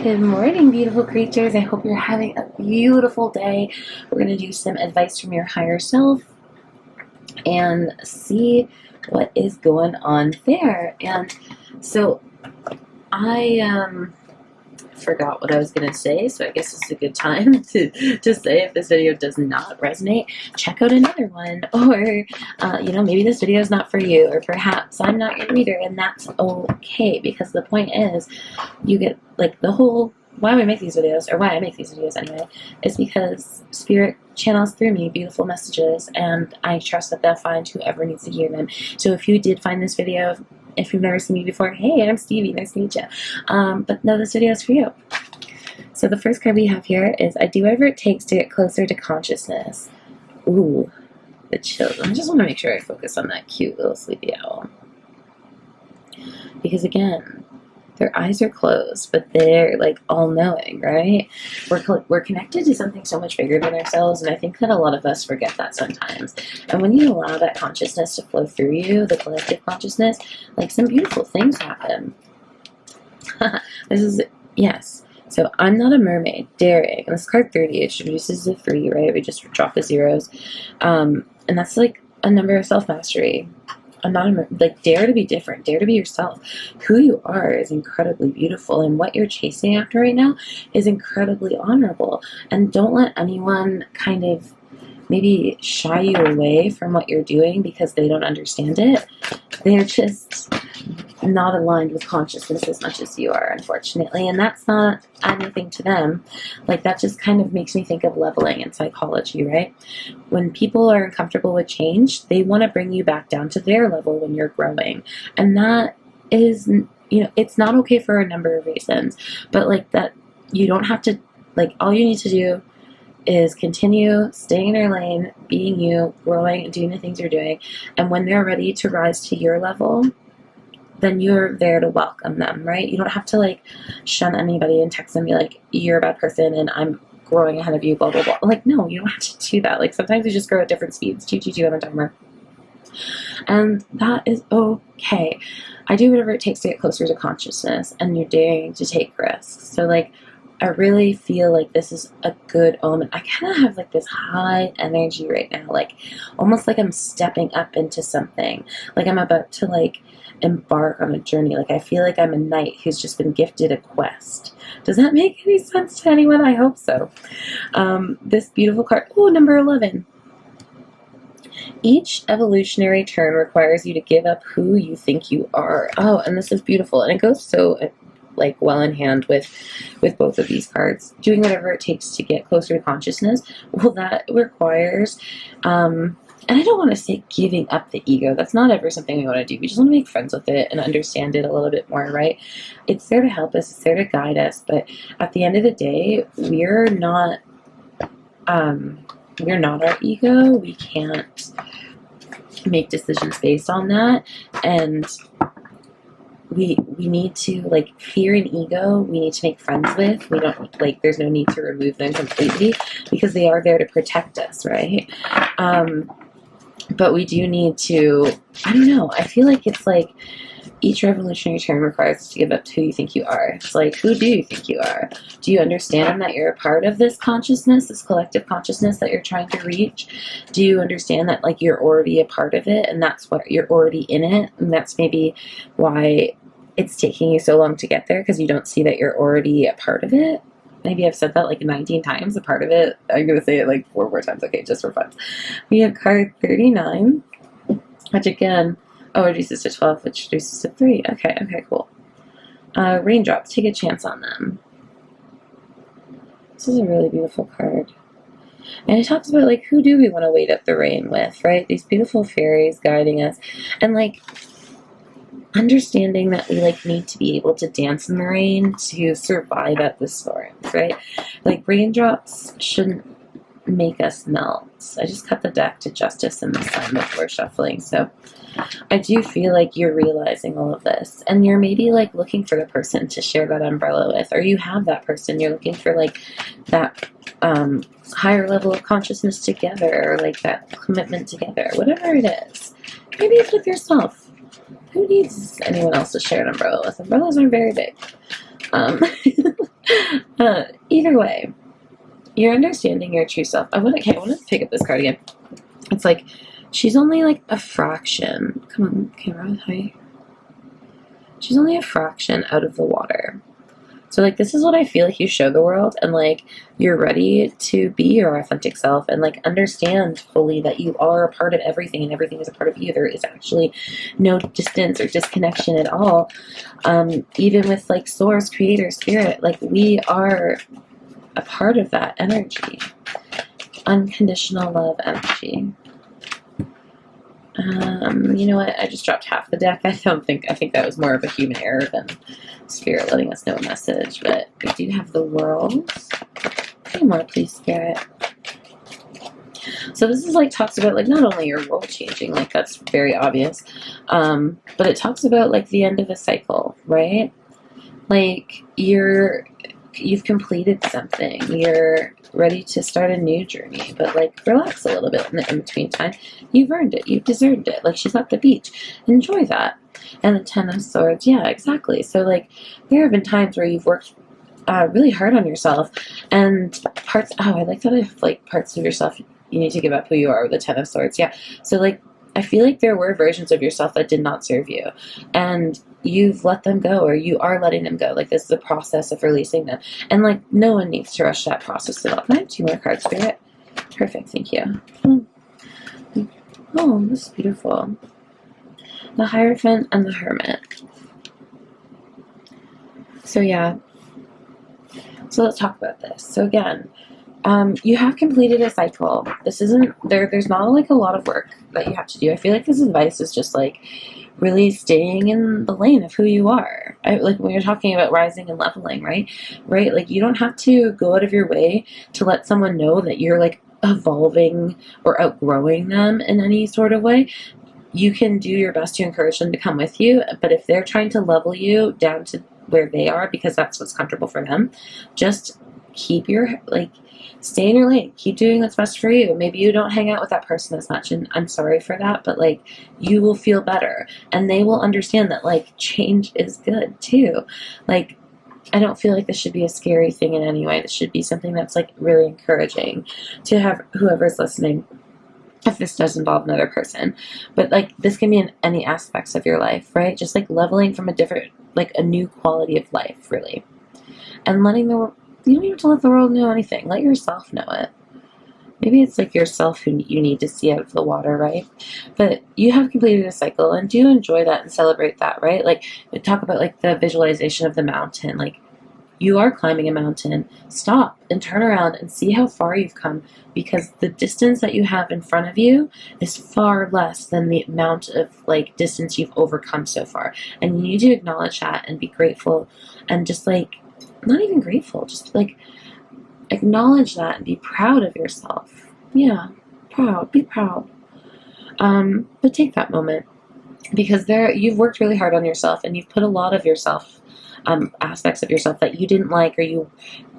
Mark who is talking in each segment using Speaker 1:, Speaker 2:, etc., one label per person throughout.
Speaker 1: Good morning, beautiful creatures. I hope you're having a beautiful day. We're going to do some advice from your higher self and see what is going on there. And so I forgot what I was going to say, so I guess it's a good time to say if this video does not resonate, check out another one, or maybe this video is not for you, or perhaps I'm not your reader, and that's okay, because the point is you get like the whole why we make these videos, or why I make these videos anyway, is because Spirit channels through me beautiful messages, and I trust that they'll find whoever needs to hear them. So if you did find this video, if you've never seen me before, hey, I'm Stevie, nice to meet you. But no, this video is for you. So the first card we have here is, I do whatever it takes to get closer to consciousness. Ooh, the chills. I just want to make sure I focus on that cute little sleepy owl. Because again, their eyes are closed, but they're like all-knowing, right? We're connected to something so much bigger than ourselves, and I think that a lot of us forget that sometimes. And when you allow that consciousness to flow through you, the collective consciousness, like some beautiful things happen. Yes. So I'm not a mermaid, daring. And this card 30, it introduces the 3, right? We just drop the zeros. And that's like a number of self-mastery. I'm not dare to be different, dare to be yourself. Who you are is incredibly beautiful, and what you're chasing after right now is incredibly honorable. And don't let anyone kind of maybe shy you away from what you're doing because they don't understand it. They're just not aligned with consciousness as much as you are, unfortunately, and that's not anything to them. Like, that just kind of makes me think of leveling in psychology, right? When people are uncomfortable with change, they want to bring you back down to their level when you're growing, and that is, it's not okay for a number of reasons, but like that, you don't have to, like, all you need to do is continue staying in your lane, being you, growing, and doing the things you're doing, and when they're ready to rise to your level, then you're there to welcome them, right? You don't have to like shun anybody and text them and be like, you're a bad person and I'm growing ahead of you, blah, blah, blah. Like, no, you don't have to do that. Like, sometimes we just grow at different speeds, 2, 2, 2 on a timer. And that is okay. I do whatever it takes to get closer to consciousness, and you're daring to take risks. So like, I really feel like this is a good omen. I kind of have like this high energy right now, like almost like I'm stepping up into something. Like I'm about to like embark on a journey. Like I feel like I'm a knight who's just been gifted a quest. Does that make any sense to anyone? I hope so. This beautiful card, oh, number 11. Each evolutionary turn requires you to give up who you think you are. Oh, and this is beautiful. And it goes so like well in hand with both of these cards. Doing whatever it takes to get closer to consciousness, well, that requires and I don't want to say giving up the ego. That's not ever something we want to do. We just want to make friends with it and understand it a little bit more, right? It's there to help us, it's there to guide us, but at the end of the day, we're not our ego. We can't make decisions based on that, and we need to, like, fear and ego, we need to make friends with. We don't, like, there's no need to remove them completely because they are there to protect us, right? But we do need to, I don't know, I feel like it's like each revolutionary turn requires us to give up to who you think you are. It's like, who do you think you are? Do you understand that you're a part of this consciousness, this collective consciousness that you're trying to reach? Do you understand that, like, you're already a part of it, and that's what you're already in it, and that's maybe why it's taking you so long to get there, because you don't see that you're already a part of it? Maybe I've said that like 19 times, a part of it. I'm going to say it like 4 more times, okay, just for fun. We have card 39, which again, reduces to 12, which reduces to 3. Okay, cool. Raindrops, take a chance on them. This is a really beautiful card. And it talks about, like, who do we want to wait up the rain with, right? These beautiful fairies guiding us. And, like, understanding that we, like, need to be able to dance in the rain to survive at the storms, right? Like, raindrops shouldn't make us melt. I just cut the deck to Justice and the Sun before shuffling, so I do feel like you're realizing all of this, and you're maybe like looking for the person to share that umbrella with, or you have that person, you're looking for like that higher level of consciousness together, or like that commitment together, whatever it is. Maybe it's with yourself. Who needs anyone else to share an umbrella with? Umbrellas aren't very big. Either way, you're understanding your true self. I want to pick up this card again. It's like, she's only like a fraction. Come on, camera, hi. She's only a fraction out of the water. So, like, this is what I feel like you show the world, and, like, you're ready to be your authentic self and, like, understand fully that you are a part of everything and everything is a part of you. There is actually no distance or disconnection at all. Even with, like, source, creator, spirit, like, we are a part of that energy. Unconditional love energy. You know what? I just dropped half the deck. I think that was more of a human error than Spirit letting us know a message. But we do have the world. Any more, please, Spirit? So this is like talks about like not only your world changing, like that's very obvious, but it talks about like the end of a cycle, right? Like you've completed something. You're ready to start a new journey, but like relax a little bit in the in-between time. You've earned it. You've deserved it. Like she's at the beach. Enjoy that. And the Ten of Swords. Yeah, exactly. So like there have been times where you've worked really hard on yourself and parts. Oh, I like that. I have like parts of yourself you need to give up who you are with the Ten of Swords. Yeah. So like I feel like there were versions of yourself that did not serve you, and you've let them go, or you are letting them go. Like this is a process of releasing them, and like no one needs to rush that process at all. Can I have 2 more cards, Spirit? Perfect, thank you. Oh, this is beautiful. The Hierophant and the Hermit. So yeah. So let's talk about this. So again, you have completed a cycle. This isn't there's not like a lot of work that you have to do. I feel like this advice is just like really staying in the lane of who you are. Like when you're talking about rising and leveling, right? Like you don't have to go out of your way to let someone know that you're like evolving or outgrowing them in any sort of way. You can do your best to encourage them to come with you, but if they're trying to level you down to where they are because that's what's comfortable for them, just keep your stay in your lane. Keep doing what's best for you. Maybe you don't hang out with that person as much, and I'm sorry for that, but like you will feel better, and they will understand that like change is good too. Like I don't feel like this should be a scary thing in any way. This should be something that's like really encouraging to have whoever's listening, if this does involve another person. But like this can be in any aspects of your life, right? Just like leveling from a different, like a new quality of life, really. And letting you don't have to let the world know anything. Let yourself know it. Maybe it's like yourself who you need to see out of the water, right? But you have completed a cycle, and do enjoy that and celebrate that, right? Like we talk about like the visualization of the mountain. Like you are climbing a mountain. Stop and turn around and see how far you've come, because the distance that you have in front of you is far less than the amount of like distance you've overcome so far. And you need to acknowledge that and be grateful, and just like not even grateful, just like acknowledge that and be proud of yourself. Yeah, be proud. But take that moment, because you've worked really hard on yourself, and you've put a lot of yourself, aspects of yourself that you didn't like or you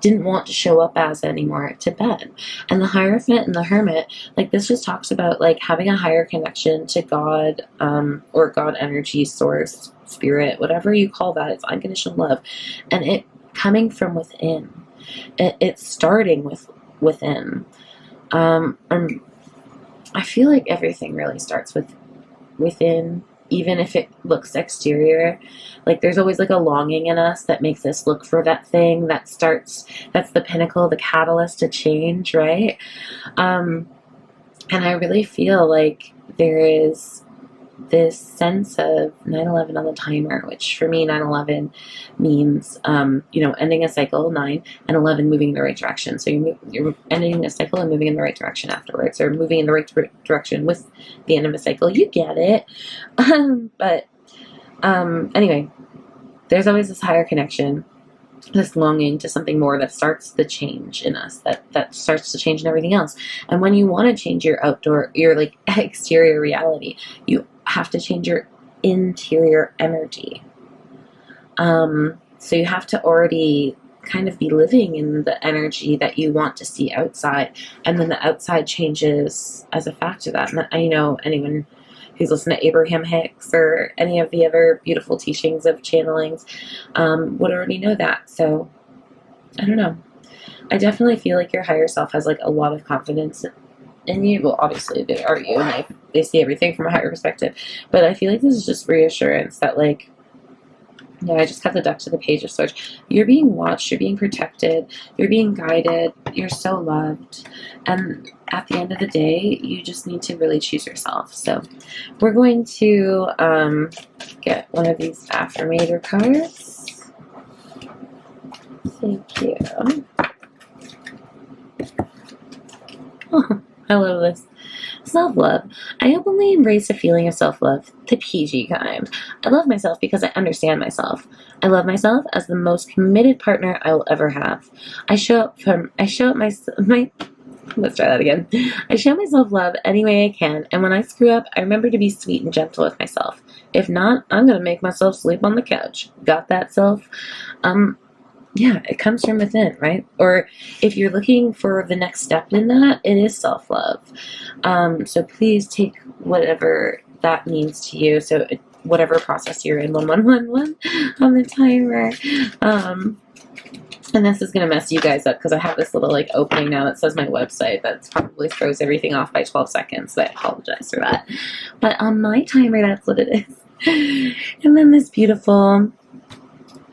Speaker 1: didn't want to show up as anymore, to bed. And the Hierophant and the Hermit, like this just talks about like having a higher connection to God, or God energy, source, spirit, whatever you call that. It's unconditional love, and it coming from within. It's starting within. And I feel like everything really starts within, even if it looks exterior. Like there's always like a longing in us that makes us look for that thing that's the pinnacle, the catalyst to change, right? And I really feel like there is this sense of 9/11 on the timer, which for me 9/11 means ending a cycle, 9, and 11 moving in the right direction. So you're ending a cycle and moving in the right direction afterwards, or moving in the right direction with the end of a cycle. You get it. But anyway, there's always this higher connection, this longing to something more that starts the change in us, that starts to change in everything else. And when you want to change your like exterior reality, you have to change your interior energy. So you have to already kind of be living in the energy that you want to see outside, and then the outside changes as a fact of that. And I know anyone who's listened to Abraham Hicks or any of the other beautiful teachings of channelings would already know that. So I don't know. I definitely feel like your higher self has like a lot of confidence in you. Well, obviously they are you, and they see everything from a higher perspective. But I feel like this is just reassurance that like, yeah, I just got the duck to the page of swords. You're being watched, you're being protected, you're being guided, you're so loved. And at the end of the day, you just need to really choose yourself. So we're going to get one of these affirmator cards. Thank you. Oh, I love this. Self-love. I openly embrace a feeling of self-love, the PG kind. I love myself because I understand myself. I love myself as the most committed partner I will ever have. Let's try that again. I show myself love any way I can, and when I screw up, I remember to be sweet and gentle with myself. If not, I'm gonna make myself sleep on the couch. Got that, self? Yeah, it comes from within, right? Or if you're looking for the next step in that, it is self-love. So please take whatever that means to you. So whatever process you're in, 1111 on the timer. And this is going to mess you guys up because I have this little like opening now that says my website that probably throws everything off by 12 seconds. So I apologize for that. But on my timer, that's what it is. And then this beautiful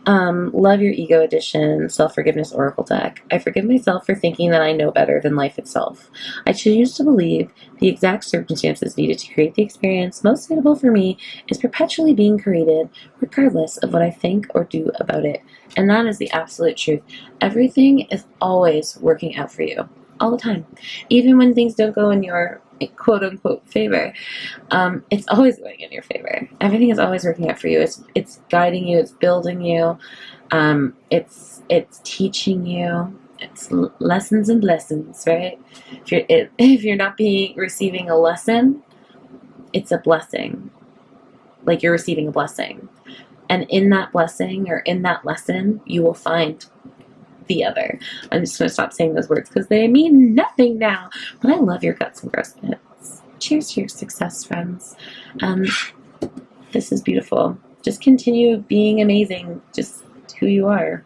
Speaker 1: Love Your Ego Edition Self-Forgiveness Oracle deck. I forgive myself for thinking that I know better than life itself. I choose to believe the exact circumstances needed to create the experience most suitable for me is perpetually being created, regardless of what I think or do about it. And that is the absolute truth. Everything is always working out for you. All the time. Even when things don't go in your quote-unquote favor, it's always going in your favor. Everything is always working out for you. It's guiding you. It's building you. It's teaching you. It's lessons and blessings, right? If you're not receiving a lesson, it's a blessing. Like you're receiving a blessing. And in that blessing or in that lesson, you will find the other. I'm just going to stop saying those words because they mean nothing now. But I love your guts and gross bits. Cheers to your success, friends. This is beautiful. Just continue being amazing. Just who you are.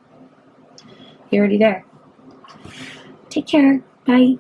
Speaker 1: You're already there. Take care. Bye.